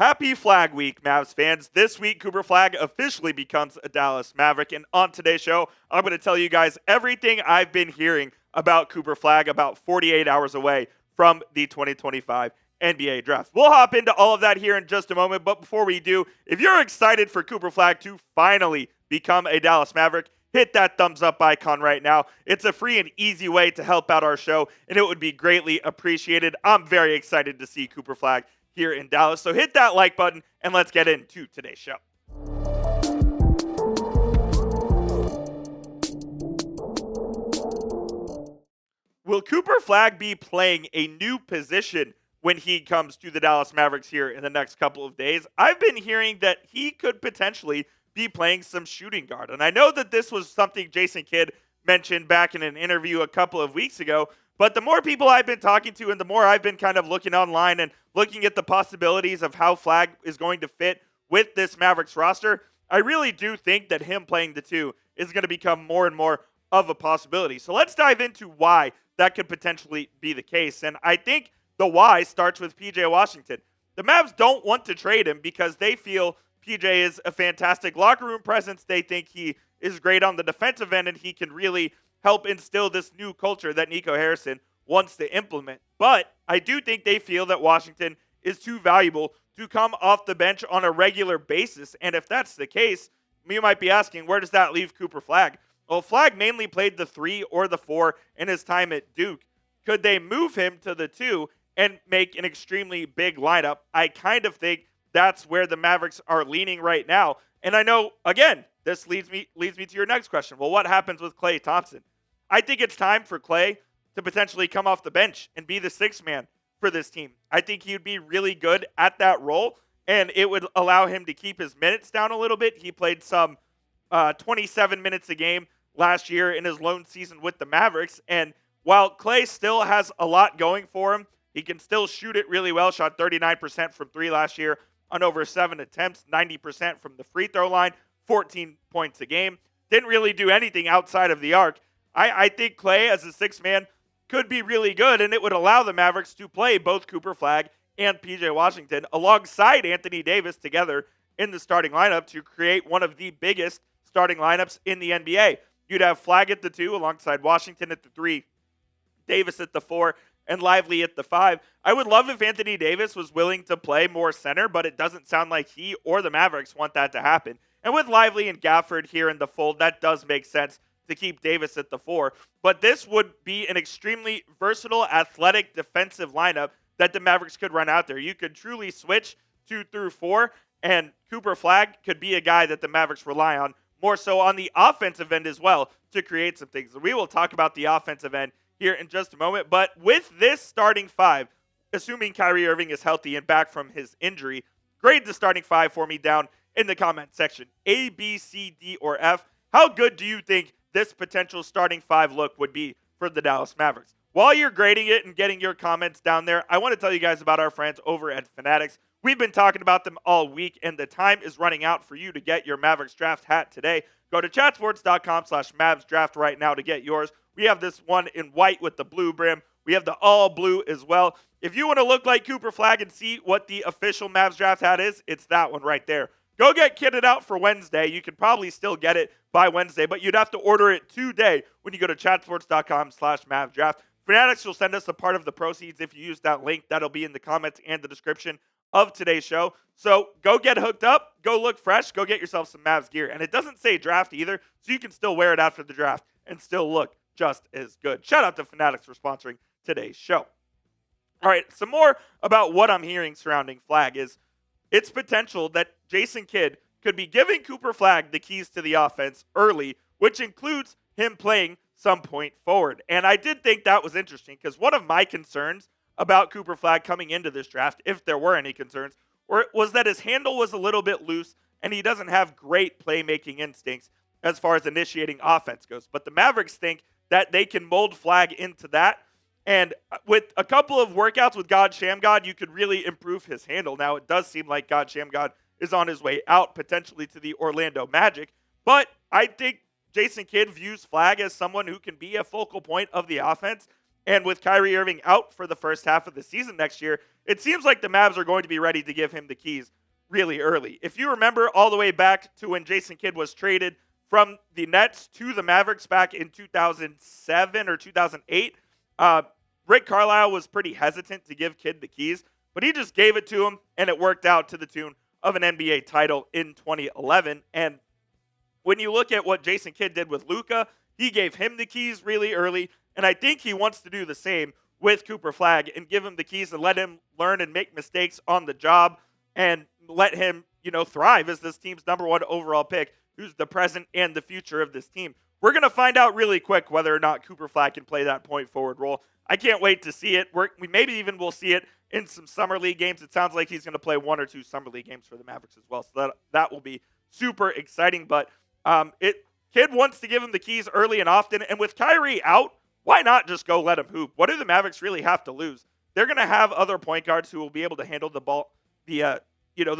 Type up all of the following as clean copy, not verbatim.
Happy Flag Week, Mavs fans. This week, Cooper Flagg officially becomes a Dallas Maverick. And on today's show, I'm going to tell you guys everything I've been hearing about Cooper Flagg about 48 hours away from the 2025 NBA draft. We'll hop into all of that here in just a moment. But before we do, if you're excited for Cooper Flagg to finally become a Dallas Maverick, hit that thumbs up icon right now. It's a free and easy way to help out our show, and it would be greatly appreciated. I'm very excited to see Cooper Flagg here in Dallas. So hit that like button and let's get into today's show. Will Cooper Flagg be playing a new position when he comes to the Dallas Mavericks here in the next couple of days? I've been hearing that he could potentially be playing some shooting guard. And I know that this was something Jason Kidd mentioned back in an interview a couple of weeks ago. But the more people I've been talking to and the more I've been kind of looking online and looking at the possibilities of how Flagg is going to fit with this Mavericks roster, I really do think that him playing the two is going to become more and more of a possibility. So let's dive into why that could potentially be the case. And I think the why starts with PJ Washington. The Mavs don't want to trade him because they feel PJ is a fantastic locker room presence. They think he is great on the defensive end and he can really help instill this new culture that Nico Harrison wants to implement. But I do think they feel that Washington is too valuable to come off the bench on a regular basis. And if that's the case, you might be asking, where does that leave Cooper Flagg? Well, Flagg mainly played the 3 or the 4 in his time at Duke. Could they move him to the 2 and make an extremely big lineup? I kind of think that's where the Mavericks are leaning right now. And I know, again, this leads me to your next question. Well, what happens with Klay Thompson? I think it's time for Klay to potentially come off the bench and be the sixth man for this team. I think he would be really good at that role, and it would allow him to keep his minutes down a little bit. He played some 27 minutes a game last year in his lone season with the Mavericks, and while Klay still has a lot going for him, he can still shoot it really well. Shot 39% from 3 last year on over 7 attempts, 90% from the free throw line, 14 points a game. Didn't really do anything outside of the arc. I think Klay as a sixth man could be really good, and it would allow the Mavericks to play both Cooper Flagg and PJ Washington alongside Anthony Davis together in the starting lineup to create one of the biggest starting lineups in the NBA. You'd have Flagg at the 2 alongside Washington at the 3, Davis at the 4, and Lively at the 5. I would love if Anthony Davis was willing to play more center, but it doesn't sound like he or the Mavericks want that to happen. And with Lively and Gafford here in the fold, that does make sense to keep Davis at the 4. But this would be an extremely versatile, athletic, defensive lineup that the Mavericks could run out there. You could truly switch 2 through 4, and Cooper Flagg could be a guy that the Mavericks rely on more so on the offensive end as well to create some things. We will talk about the offensive end here in just a moment. But with this starting 5, assuming Kyrie Irving is healthy and back from his injury, grade the starting 5 for me down in the comment section. A, B, C, D, or F. How good do you think this potential starting 5 look would be for the Dallas Mavericks? While you're grading it and getting your comments down there, I want to tell you guys about our friends over at Fanatics. We've been talking about them all week, and the time is running out for you to get your Mavericks draft hat today. Go to chatsports.com/Mavs draft right now to get yours. We have this one in white with the blue brim. We have the all blue as well. If you want to look like Cooper Flagg and see what the official Mavs draft hat is, it's that one right there. Go get kitted out for Wednesday. You can probably still get it by Wednesday, but you'd have to order it today when you go to chatsports.com/Mavs draft. Fanatics will send us a part of the proceeds if you use that link. That'll be in the comments and the description of today's show. So go get hooked up, go look fresh, go get yourself some Mavs gear. And it doesn't say draft either, so you can still wear it after the draft and still look just as good. Shout out to Fanatics for sponsoring today's show. All right, some more about what I'm hearing surrounding Flagg is its potential that Jason Kidd could be giving Cooper Flagg the keys to the offense early, which includes him playing some point forward. And I did think that was interesting because one of my concerns about Cooper Flagg coming into this draft, if there were any concerns, was that his handle was a little bit loose and he doesn't have great playmaking instincts as far as initiating offense goes. But the Mavericks think that they can mold Flagg into that. And with a couple of workouts with God Shamgod, you could really improve his handle. Now, it does seem like God Shamgod is on his way out, potentially to the Orlando Magic. But I think Jason Kidd views Flagg as someone who can be a focal point of the offense. And with Kyrie Irving out for the first half of the season next year, it seems like the Mavs are going to be ready to give him the keys really early. If you remember all the way back to when Jason Kidd was traded from the Nets to the Mavericks back in 2007 or 2008, Rick Carlisle was pretty hesitant to give Kidd the keys, but he just gave it to him, and it worked out to the tune of an NBA title in 2011. And when you look at what Jason Kidd did with Luka, he gave him the keys really early, and I think he wants to do the same with Cooper Flagg and give him the keys and let him learn and make mistakes on the job and let him, thrive as this team's number one overall pick, who's the present and the future of this team. We're going to find out really quick whether or not Cooper Flagg can play that point forward role. I can't wait to see it. We maybe even will see it in some Summer League games. It sounds like he's going to play 1 or 2 Summer League games for the Mavericks as well, so that will be super exciting. But Kidd wants to give him the keys early and often, and with Kyrie out, why not just go let him hoop? What do the Mavericks really have to lose? They're going to have other point guards who will be able to handle the ball, the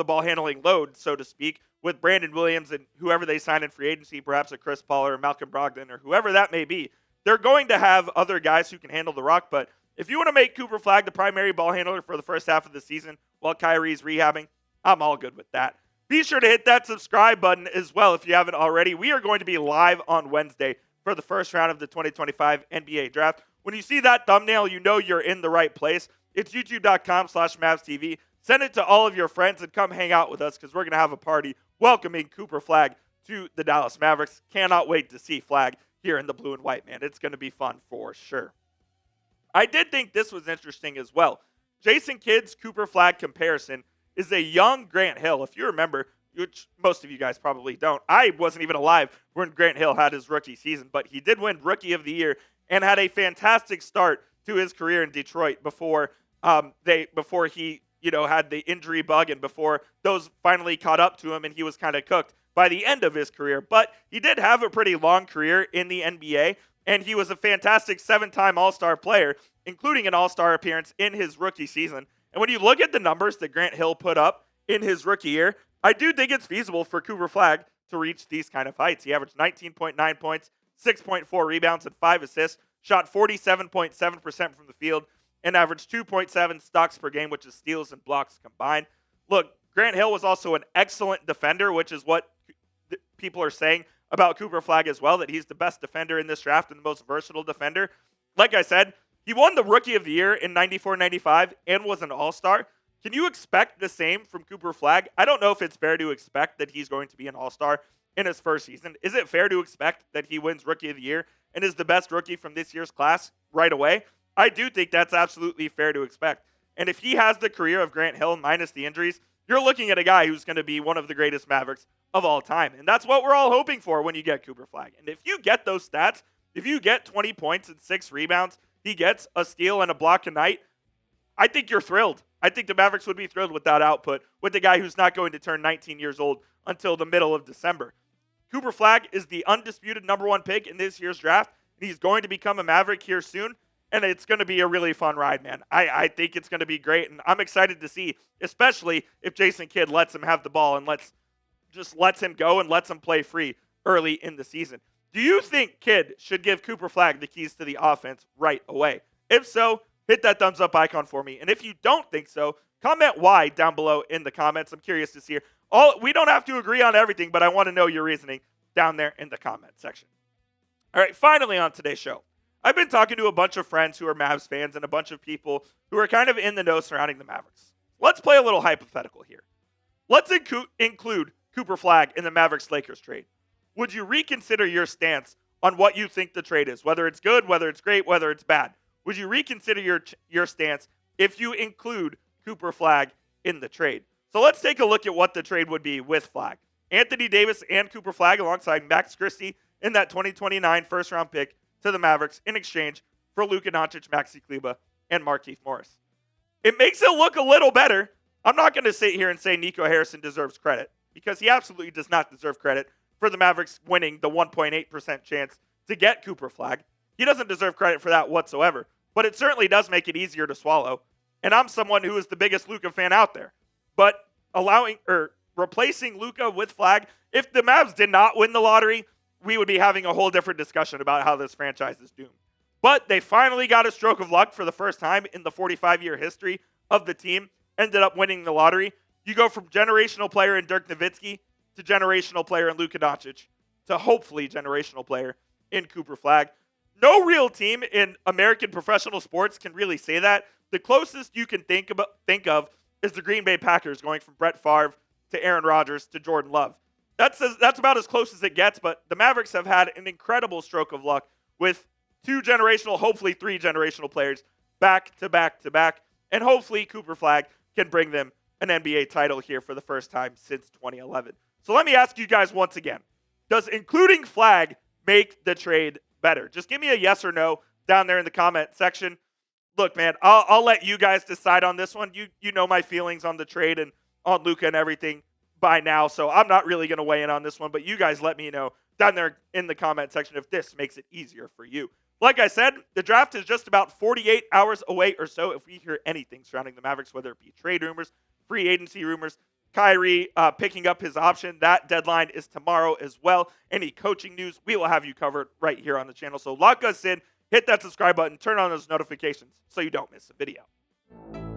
ball handling load, so to speak, with Brandon Williams and whoever they sign in free agency, perhaps a Chris Paul or Malcolm Brogdon or whoever that may be. They're going to have other guys who can handle the rock, but if you want to make Cooper Flagg the primary ball handler for the first half of the season while Kyrie's rehabbing, I'm all good with that. Be sure to hit that subscribe button as well if you haven't already. We are going to be live on Wednesday for the first round of the 2025 NBA Draft. When you see that thumbnail, you know you're in the right place. It's youtube.com/MavsTV. Send it to all of your friends and come hang out with us because we're going to have a party welcoming Cooper Flagg to the Dallas Mavericks. Cannot wait to see Flagg here in the blue and white, man. It's going to be fun for sure. I did think this was interesting as well. Jason Kidd's Cooper Flagg comparison is a young Grant Hill. If you remember, which most of you guys probably don't, I wasn't even alive when Grant Hill had his rookie season, but he did win Rookie of the Year and had a fantastic start to his career in Detroit before he had the injury bug and before those finally caught up to him and he was kind of cooked by the end of his career. But he did have a pretty long career in the NBA, and he was a fantastic 7-time All-Star player, including an All-Star appearance in his rookie season. And when you look at the numbers that Grant Hill put up in his rookie year, I do think it's feasible for Cooper Flagg to reach these kind of heights. He averaged 19.9 points, 6.4 rebounds, and 5 assists, shot 47.7% from the field, and averaged 2.7 stocks per game, which is steals and blocks combined. Look, Grant Hill was also an excellent defender, which is what people are saying about Cooper Flagg as well, that he's the best defender in this draft and the most versatile defender. Like I said, he won the Rookie of the Year in 94-95 and was an All-Star. Can you expect the same from Cooper Flagg? I don't know if it's fair to expect that he's going to be an All-Star in his first season. Is it fair to expect that he wins Rookie of the Year and is the best rookie from this year's class right away? I do think that's absolutely fair to expect. And if he has the career of Grant Hill minus the injuries, you're looking at a guy who's going to be one of the greatest Mavericks of all time. And that's what we're all hoping for when you get Cooper Flagg. And if you get those stats, if you get 20 points and 6 rebounds, he gets a steal and a block a night, I think you're thrilled. I think the Mavericks would be thrilled with that output, with the guy who's not going to turn 19 years old until the middle of December. Cooper Flagg is the undisputed number 1 pick in this year's draft. He's going to become a Maverick here soon, and it's going to be a really fun ride, man. I think it's going to be great, and I'm excited to see, especially if Jason Kidd lets him have the ball and lets him go and lets him play free early in the season. Do you think Kidd should give Cooper Flagg the keys to the offense right away? If so, hit that thumbs up icon for me. And if you don't think so, comment why down below in the comments. I'm curious to see here. We don't have to agree on everything, but I want to know your reasoning down there in the comment section. All right, finally on today's show, I've been talking to a bunch of friends who are Mavs fans and a bunch of people who are kind of in the know surrounding the Mavericks. Let's play a little hypothetical here. Let's include Cooper Flagg in the Mavericks-Lakers trade. Would you reconsider your stance on what you think the trade is? Whether it's good, whether it's great, whether it's bad. Would you reconsider your stance if you include Cooper Flagg in the trade? So let's take a look at what the trade would be with Flagg. Anthony Davis and Cooper Flagg alongside Max Christie in that 2029 first-round pick to the Mavericks in exchange for Luka Doncic, Maxi Kleber, and Markieff Morris. It makes it look a little better. I'm not going to sit here and say Nico Harrison deserves credit because he absolutely does not deserve credit for the Mavericks winning the 1.8% chance to get Cooper Flagg. He doesn't deserve credit for that whatsoever, but it certainly does make it easier to swallow. And I'm someone who is the biggest Luka fan out there. But replacing Luka with Flagg, if the Mavs did not win the lottery, we would be having a whole different discussion about how this franchise is doomed. But they finally got a stroke of luck for the first time in the 45-year history of the team ended up winning the lottery. You go from generational player in Dirk Nowitzki to generational player in Luka Doncic to hopefully generational player in Cooper Flagg. No real team in American professional sports can really say that. The closest you can think of is the Green Bay Packers going from Brett Favre to Aaron Rodgers to Jordan Love. That's about as close as it gets, but the Mavericks have had an incredible stroke of luck with 2 generational, hopefully 3 generational players back to back to back, and hopefully Cooper Flagg can bring them an NBA title here for the first time since 2011. So let me ask you guys once again, does including Flagg make the trade better? Just give me a yes or no down there in the comment section. Look, man, I'll let you guys decide on this one. You know my feelings on the trade and on Luka and everything by now, so I'm not really going to weigh in on this one, but you guys let me know down there in the comment section if this makes it easier for you. Like I said, the draft is just about 48 hours away or so. If we hear anything surrounding the Mavericks, whether it be trade rumors, free agency rumors, Kyrie picking up his option, that deadline is tomorrow as well. Any coaching news, we will have you covered right here on the channel. So lock us in, hit that subscribe button, turn on those notifications so you don't miss a video.